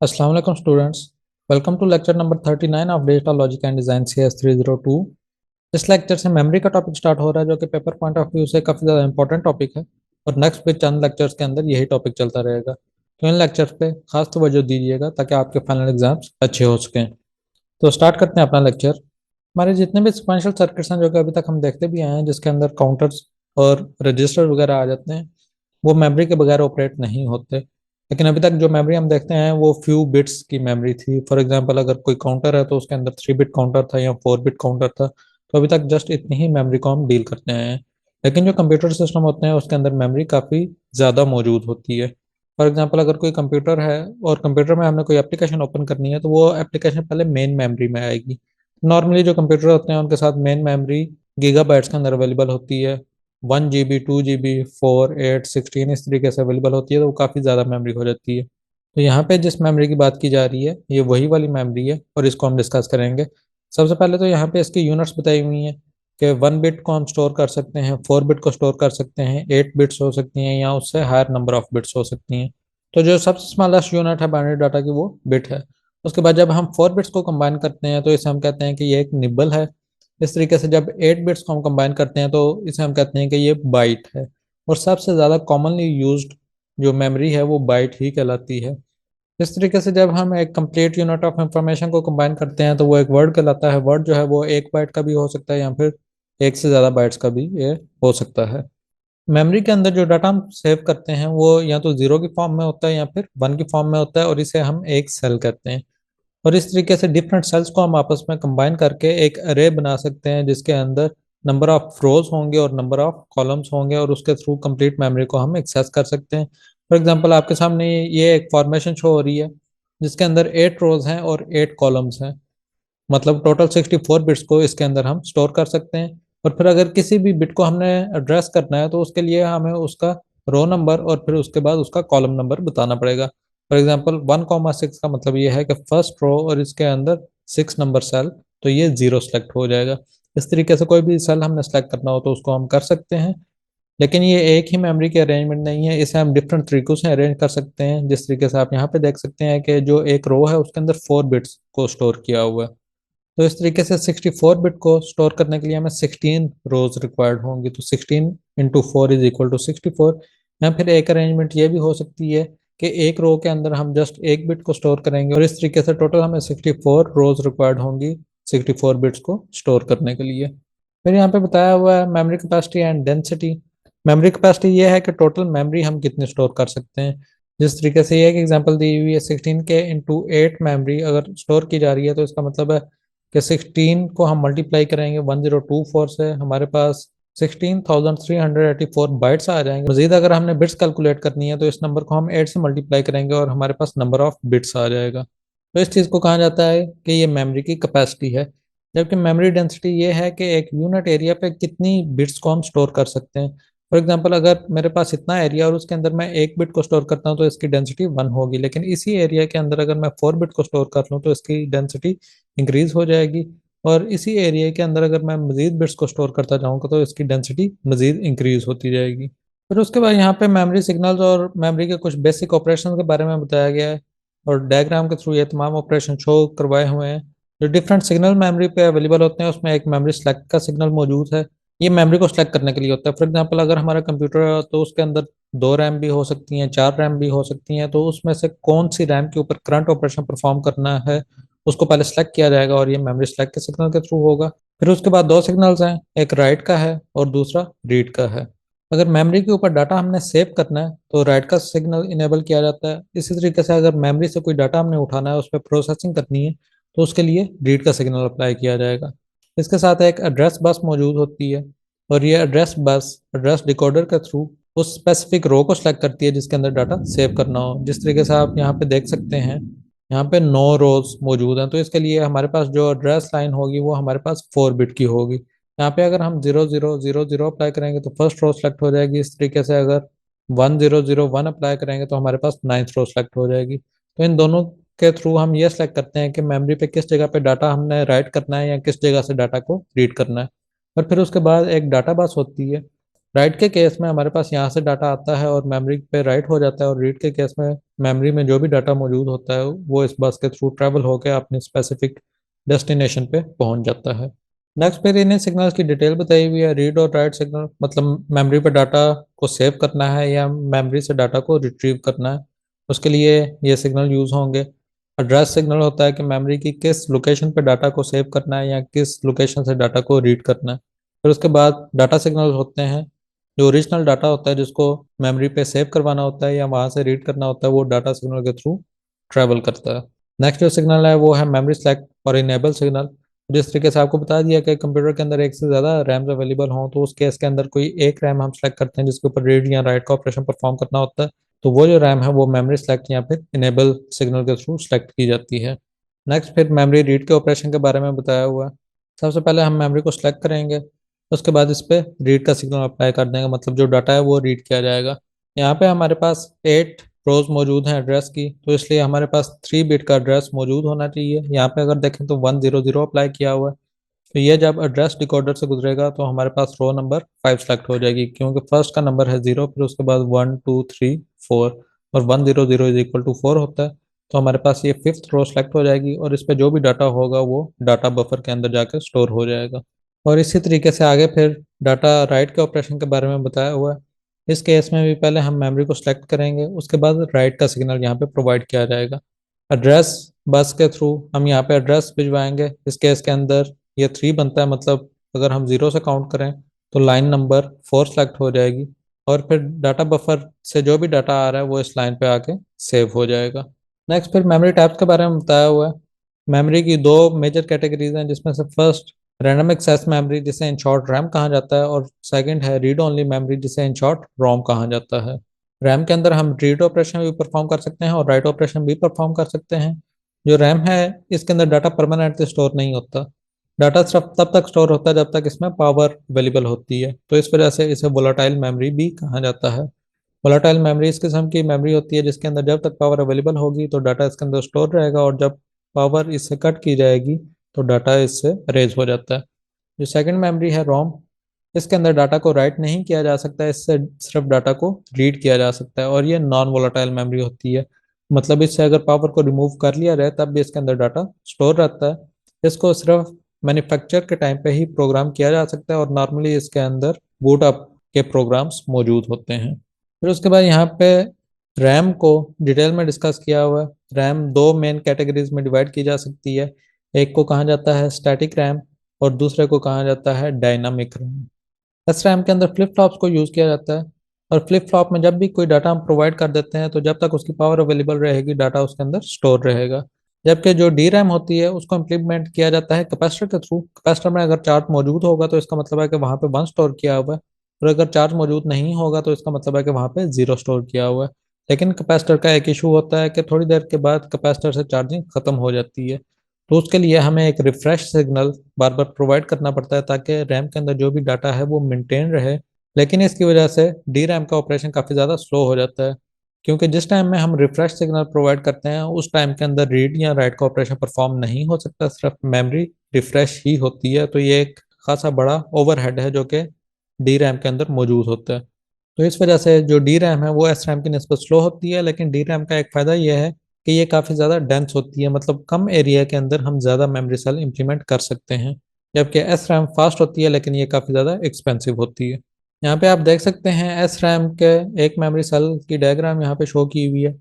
अस्सलाम वालेकुम students. Welcome to lecture number 39 of digital logic and design CS 302। इस lecture से मेमोरी का टॉपिक स्टार्ट हो रहा है, जो कि पेपर पॉइंट ऑफ व्यू से काफ़ी ज़्यादा इंपॉर्टेंट टॉपिक है और नेक्स्ट भी चंद लेक्चर्स के अंदर यही टॉपिक चलता रहेगा। तो इन लेक्चर्स पे खास तवज्जो दीजिएगा ताकि आपके फाइनल एग्जाम्स अच्छे हो सकें। तो स्टार्ट करते हैं अपना लेक्चर। हमारे जितने भी सिक्वेंशियल सर्किट्स हैं जो कि अभी तक हम देखते भी आए हैं, जिसके अंदर काउंटर्स और रजिस्टर वगैरह आ जाते हैं, वो मेमोरी के बगैर ऑपरेट नहीं होते। लेकिन अभी तक जो मेमोरी हम देखते हैं वो फ्यू बिट्स की मेमोरी थी। फॉर एग्जांपल, अगर कोई काउंटर है तो उसके अंदर 3 बिट काउंटर था या 4 बिट काउंटर था। तो अभी तक जस्ट इतनी ही मेमोरी को हम डील करते हैं। लेकिन जो कंप्यूटर सिस्टम होते हैं उसके अंदर मेमोरी काफ़ी ज़्यादा मौजूद होती है। फॉर एग्जांपल, अगर कोई कंप्यूटर है और कंप्यूटर में हमने कोई एप्लीकेशन ओपन करनी है तो वो एप्लीकेशन पहले मेन मेमोरी में आएगी। नॉर्मली जो कंप्यूटर होते हैं उनके साथ मेन मेमोरी गीगाबाइट्स के अंदर अवेलेबल होती है। 1 GB, 2 GB, 4, 8, 16 इस तरीके से अवेलेबल होती है, तो वो काफ़ी ज़्यादा मेमोरी हो जाती है। तो यहाँ पे जिस मेमोरी की बात की जा रही है ये वही वाली मेमोरी है और इसको हम डिस्कस करेंगे। सबसे पहले तो यहाँ पे इसकी यूनिट्स बताई हुई हैं कि 1 बिट को हम स्टोर कर सकते हैं, 4 बिट को स्टोर कर सकते हैं, 8 बिट्स हो सकती हैं या उससे हायर नंबर ऑफ बिट्स हो सकती हैं। तो जो सबसे स्मॉलेस्ट यूनिट है बाइनरी डाटा की वो बिट है। उसके बाद जब हम 4 बिट्स को कंबाइन करते हैं तो इसे हम कहते हैं कि ये एक निबल है। इस तरीके से जब 8 बिट्स को हम कंबाइन करते हैं तो इसे हम कहते हैं कि ये बाइट है। और सबसे ज़्यादा कॉमनली यूज्ड जो मेमोरी है वो बाइट ही कहलाती है। इस तरीके से जब हम एक कंप्लीट यूनिट ऑफ इंफॉर्मेशन को कंबाइन करते हैं तो वो एक वर्ड कहलाता है। वर्ड जो है वो 1 बाइट का भी हो सकता है या फिर एक से ज़्यादा बाइट्स का भी ये हो सकता है। मेमोरी के अंदर जो डाटा हम सेव करते हैं वो या तो ज़ीरो की फॉर्म में होता है या फिर 1 की फॉर्म में होता है, और इसे हम एक सेल कहते हैं। और इस तरीके से डिफरेंट सेल्स को हम आपस में कंबाइन करके एक अरे बना सकते हैं, जिसके अंदर नंबर ऑफ रोज होंगे और नंबर ऑफ कॉलम्स होंगे, और उसके थ्रू कंप्लीट मेमोरी को हम एक्सेस कर सकते हैं। फॉर एग्जांपल, आपके सामने ये एक फॉर्मेशन शो हो रही है जिसके अंदर 8 रोज हैं और 8 कॉलम्स हैं। मतलब टोटल 64 बिट्स को इसके अंदर हम स्टोर कर सकते हैं। और फिर अगर किसी भी बिट को हमने एड्रेस करना है तो उसके लिए हमें उसका रो नंबर और फिर उसके बाद उसका कॉलम नंबर बताना पड़ेगा। फॉर एग्जांपल, 1,6 का मतलब ये है कि फर्स्ट रो और इसके अंदर 6 नंबर सेल, तो ये जीरो सेलेक्ट हो जाएगा। इस तरीके से कोई भी सेल हमने सेलेक्ट करना हो तो उसको हम कर सकते हैं। लेकिन ये एक ही मेमोरी की अरेंजमेंट नहीं है, इसे हम डिफरेंट तरीकों से अरेंज कर सकते हैं। जिस तरीके से आप यहाँ पे देख सकते हैं कि जो एक रो है उसके अंदर 4 बिट्स को स्टोर किया हुआ है। तो इस तरीके से 64 बिट को स्टोर करने के लिए हमें 16 रोज रिक्वायर्ड होंगी। तो 16 × 4 = 64। या फिर एक अरेंजमेंट ये भी हो सकती है कि एक रो के अंदर हम जस्ट एक बिट को स्टोर करेंगे, और इस तरीके से टोटल हमें 64 रोज रिक्वायर्ड होंगी 64 बिट्स को स्टोर करने के लिए। फिर यहाँ पे बताया हुआ है memory capacity and density. Memory capacity ये है कि टोटल मेमोरी हम कितनी स्टोर कर सकते हैं। जिस तरीके से ये एक एग्जांपल दी हुई है, 16K × 8 मेमोरी अगर स्टोर की जा रही है तो इसका मतलब है कि 16 को हम मल्टीप्लाई करेंगे 1024 से, हमारे पास 16,384 बाइट्स आ जाएंगे। मजीद अगर हमने बिट्स कैलकुलेट करनी है तो इस नंबर को हम 8 से मल्टीप्लाई करेंगे और हमारे पास नंबर ऑफ बिट्स आ जाएगा। तो इस चीज़ को कहा जाता है कि ये मेमोरी की कैपेसिटी है। जबकि मेमोरी डेंसिटी ये है कि एक यूनिट एरिया पे कितनी बिट्स को हम स्टोर कर सकते हैं। फॉर एग्जांपल, अगर मेरे पास इतना एरिया और उसके अंदर मैं एक बिट को स्टोर करता हूँ तो इसकी डेंसिटी 1 होगी। लेकिन इसी एरिया के अंदर अगर मैं 4 बिट को स्टोर कर लूँ तो इसकी डेंसिटी इंक्रीज हो जाएगी। और इसी एरिया के अंदर अगर मैं मजीद बिट्स को स्टोर करता जाऊँगा तो इसकी डेंसिटी मजीद इंक्रीज होती जाएगी। फिर उसके बाद यहाँ पे मेमोरी सिग्नल्स और मेमोरी के कुछ बेसिक ऑपरेशन के बारे में बताया गया है, और डायग्राम के थ्रू ये तमाम ऑपरेशन शो करवाए हुए हैं। जो डिफरेंट सिग्नल मेमोरी पे अवेलेबल होते हैं उसमें एक मेमोरी सेलेक्ट का सिग्नल मौजूद है। ये मेमोरी को सेलेक्ट करने के लिए होता है। फॉर एग्जांपल, अगर हमारा कंप्यूटर है तो उसके अंदर 2 रैम भी हो सकती हैं, 4 रैम भी हो सकती हैं, तो उसमें से कौन सी रैम के ऊपर करंट ऑपरेशन परफॉर्म करना है उसको पहले सेलेक्ट किया जाएगा, और ये मेमोरी सेलेक्ट के सिग्नल के थ्रू होगा। फिर उसके बाद 2 सिग्नल्स हैं, एक राइट का है और दूसरा रीड का है। अगर मेमोरी के ऊपर डाटा हमने सेव करना है तो राइट का सिग्नल इनेबल किया जाता है। इसी तरीके से अगर मेमोरी से कोई डाटा हमने उठाना है, उस पर प्रोसेसिंग करनी है, तो उसके लिए रीड का सिग्नल अप्लाई किया जाएगा। इसके साथ एक एड्रेस बस मौजूद होती है, और ये एड्रेस बस एड्रेस डिकोडर के थ्रू उस स्पेसिफिक रो को सिलेक्ट करती है जिसके अंदर डाटा सेव करना हो। जिस तरीके से आप यहाँ पे देख सकते हैं, यहाँ पे 9 रोज मौजूद हैं, तो इसके लिए हमारे पास जो एड्रेस लाइन होगी वो हमारे पास 4 बिट की होगी। यहाँ पे अगर हम 0000 अप्लाई करेंगे तो फर्स्ट रो सेलेक्ट हो जाएगी। इस तरीके से अगर 1001 अप्लाई करेंगे तो हमारे पास 9th रो सेलेक्ट हो जाएगी। तो इन दोनों के थ्रू हम ये सेलेक्ट करते हैं कि मेमोरी पे किस जगह पे डाटा हमने राइट करना है या किस जगह से डाटा को रीड करना है। और फिर उसके बाद एक डाटा बस होती है। राइट के केस में हमारे पास यहाँ से डाटा आता है और मेमोरी पे राइट हो जाता है, और रीड के केस में मेमोरी में जो भी डाटा मौजूद होता है वो इस बस के थ्रू ट्रैवल होकर अपने स्पेसिफिक डेस्टिनेशन पे पहुंच जाता है। नेक्स्ट फिर इन्हें सिग्नल्स की डिटेल बताई हुई है। रीड और राइट सिग्नल मतलब मेमोरी पे डाटा को सेव करना है या मेमोरी से डाटा को रिट्रीव करना है, उसके लिए ये सिग्नल यूज़ होंगे। एड्रेस सिग्नल होता है कि मेमोरी की किस लोकेशन पे डाटा को सेव करना है या किस लोकेशन से डाटा को रीड करना है। फिर उसके बाद डाटा सिग्नल होते हैं, जो ओरिजिनल डाटा होता है जिसको मेमोरी पे सेव करवाना होता है या वहाँ से रीड करना होता है, वो डाटा सिग्नल के थ्रू ट्रैवल करता है। नेक्स्ट जो सिग्नल है वो है मेमोरी सेलेक्ट और इनेबल सिग्नल। जिस तरीके से आपको बता दिया कि कंप्यूटर के अंदर एक से ज़्यादा रैम्स अवेलेबल हों तो उस केस के अंदर कोई एक रैम हम सेलेक्ट करते हैं जिसके ऊपर रीड या राइट का ऑपरेशन परफॉर्म करना होता है, तो वो जो रैम है वो मेमोरी सेलेक्ट या फिर इनेबल सिग्नल के थ्रू सेलेक्ट की जाती है। नेक्स्ट फिर मेमोरी रीड के ऑपरेशन के बारे में बताया हुआ है। सबसे पहले हम मेमोरी को सेलेक्ट करेंगे, उसके बाद इस पर रीड का सिग्नल अप्लाई कर देंगे, मतलब जो डाटा है वो रीड किया जाएगा। यहाँ पे हमारे पास 8 रोज मौजूद हैं एड्रेस की, तो इसलिए हमारे पास 3 बिट का एड्रेस मौजूद होना चाहिए। यहाँ पे अगर देखें तो 100 अप्लाई किया हुआ है, तो ये जब एड्रेस डिकोडर से गुजरेगा तो हमारे पास रो नंबर 5 सेलेक्ट हो जाएगी, क्योंकि फर्स्ट का नंबर है 0, फिर उसके बाद 1 2 3 4 और 100 = 4 होता है, तो हमारे पास ये 5th रो सेलेक्ट हो जाएगी और इस पे जो भी डाटा होगा वो डाटा बफर के अंदर जाकर स्टोर हो जाएगा। और इसी तरीके से आगे फिर डाटा राइट के ऑपरेशन के बारे में बताया हुआ है। इस केस में भी पहले हम मेमोरी को सेलेक्ट करेंगे, उसके बाद राइट का सिग्नल यहाँ पे प्रोवाइड किया जाएगा। एड्रेस बस के थ्रू हम यहाँ पे एड्रेस भिजवाएंगे। इस केस के अंदर ये 3 बनता है, मतलब अगर हम 0 से काउंट करें तो लाइन नंबर 4 सेलेक्ट हो जाएगी और फिर डाटा बफर से जो भी डाटा आ रहा है वो इस लाइन पे आके सेव हो जाएगा। नेक्स्ट फिर मेमोरी टाइप्स के बारे में बताया हुआ है। मेमोरी की 2 मेजर कैटेगरीज हैं, जिसमें से फर्स्ट रैंडम एक्सेस मेमोरी जिसे इन शॉर्ट रैम कहा जाता है और सेकंड है रीड ओनली मेमोरी जिसे इन शॉर्ट रोम कहा जाता है। रैम के अंदर हम रीड ऑपरेशन भी परफॉर्म कर सकते हैं और राइट ऑपरेशन भी परफॉर्म कर सकते हैं। जो रैम है इसके अंदर डाटा परमानेंटली स्टोर नहीं होता, डाटा सिर्फ तब तक स्टोर होता है जब तक इसमें पावर अवेलेबल होती है, तो इस वजह से इसे वोलाटाइल मेमोरी भी कहा जाता है। वोलाटाइल मेमोरी इस किस्म की मेमोरी होती है जिसके अंदर जब तक पावर अवेलेबल होगी तो डाटा इसके अंदर स्टोर रहेगा और जब पावर इससे कट की जाएगी तो डाटा इससे रेज हो जाता है। जो सेकंड मेमोरी है रोम, इसके अंदर डाटा को राइट नहीं किया जा सकता, इससे सिर्फ डाटा को रीड किया जा सकता है और ये नॉन वोलाटाइल मेमोरी होती है, मतलब इससे अगर पावर को रिमूव कर लिया जाए तब भी इसके अंदर डाटा स्टोर रहता है। इसको सिर्फ मैन्युफैक्चर के टाइम पे ही प्रोग्राम किया जा सकता है और नॉर्मली इसके अंदर बूट अप के प्रोग्राम्स मौजूद होते हैं। फिर उसके बाद यहाँ पे रैम को डिटेल में डिस्कस किया हुआ है। रैम 2 मेन कैटेगरीज में डिवाइड की जा सकती है, एक को कहा जाता है स्टैटिक रैम और दूसरे को कहा जाता है डायनामिक रैम। एस रैम के अंदर फ्लिप फ्लॉप्स को यूज़ किया जाता है और फ्लिप फ्लॉप में जब भी कोई डाटा हम प्रोवाइड कर देते हैं तो जब तक उसकी पावर अवेलेबल रहेगी डाटा उसके अंदर स्टोर रहेगा। जबकि जो डी रैम होती है उसको इम्प्लीमेंट किया जाता है कैपेसिटर के थ्रू। कैपेसिटर में अगर चार्ज मौजूद होगा तो इसका मतलब है कि वहाँ पे 1 स्टोर किया हुआ है और अगर चार्ज मौजूद नहीं होगा तो इसका मतलब है कि वहाँ पे 0 स्टोर किया हुआ है। लेकिन कैपेसिटर का एक इशू होता है कि थोड़ी देर के बाद कैपेसिटर से चार्जिंग खत्म हो जाती है, तो उसके लिए हमें एक रिफ्रेश सिग्नल बार बार प्रोवाइड करना पड़ता है ताकि रैम के अंदर जो भी डाटा है वो मेंटेन रहे। लेकिन इसकी वजह से डी रैम का ऑपरेशन काफ़ी ज़्यादा स्लो हो जाता है, क्योंकि जिस टाइम में हम रिफ्रेश सिग्नल प्रोवाइड करते हैं उस टाइम के अंदर रीड या राइट का ऑपरेशन परफॉर्म नहीं हो सकता, सिर्फ मेमोरी रिफ्रेश ही होती है। तो ये एक खासा बड़ा ओवरहेड है जो कि डी रैम के अंदर मौजूद होता है। तो इस वजह से जो डी रैम है वो एस रैम की निस्बत स्लो होती है, लेकिन डी रैम का एक फ़ायदा ये है कि ये काफ़ी ज़्यादा डेंस होती है, मतलब कम एरिया के अंदर हम ज़्यादा मेमोरी सेल इंप्लीमेंट कर सकते हैं। जबकि एस रैम फास्ट होती है लेकिन ये काफ़ी ज़्यादा एक्सपेंसिव होती है। यहाँ पे आप देख सकते हैं एस रैम के एक मेमोरी सेल की डायग्राम यहाँ पे शो की हुई है।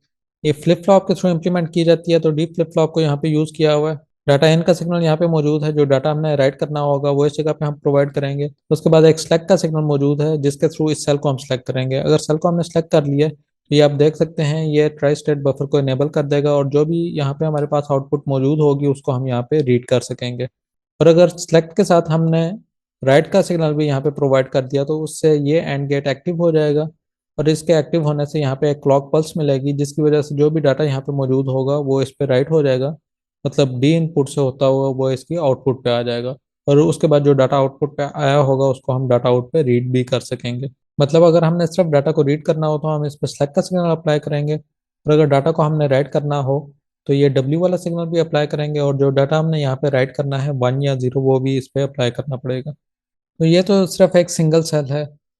ये फ्लिप फ्लॉप के थ्रू इंप्लीमेंट की जाती है, तो डी फ्लिप फ्लॉप को यहाँ पे यूज़ किया हुआ है। डाटा इन का सिग्नल यहाँ पे मौजूद है, जो डाटा हमने राइट करना होगा वो इस जगह पे हम प्रोवाइड करेंगे। उसके बाद एक सेलेक्ट का सिग्नल मौजूद है जिसके थ्रू इस सेल को हम सेलेक्ट करेंगे। अगर सेल को हमने सेलेक्ट कर लिया तो ये आप देख सकते हैं ये ट्राई स्टेट बफर को इनेबल कर देगा और जो भी यहाँ पे हमारे पास आउटपुट मौजूद होगी उसको हम यहाँ पे रीड कर सकेंगे। और अगर सेलेक्ट के साथ हमने राइट का सिग्नल भी यहाँ पे प्रोवाइड कर दिया तो उससे ये एंड गेट एक्टिव हो जाएगा और इसके एक्टिव होने से यहाँ पे एक क्लॉक पल्स मिलेगी जिसकी वजह से जो भी डाटा यहाँ पे मौजूद होगा वो इस पे राइट हो जाएगा, मतलब डी इनपुट से होता हुआ वो इसकी आउटपुट पे आ जाएगा और उसके बाद जो डाटा आउटपुट पे आया होगा उसको हम डाटा आउट पे रीड भी कर सकेंगे। मतलब अगर हमने सिर्फ डाटा को रीड करना हो तो हम इस पर सेलेक्ट का सिग्नल अप्लाई करेंगे और अगर डाटा को हमने राइट करना हो तो ये डब्ल्यू वाला सिग्नल भी अप्लाई करेंगे और जो डाटा हमने यहाँ पे राइट करना है 1 या 0 वो भी इस पर अप्लाई करना पड़ेगा। तो ये तो सिर्फ एक सिंगल सेल है।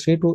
3 to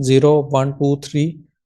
0 1 2 3۔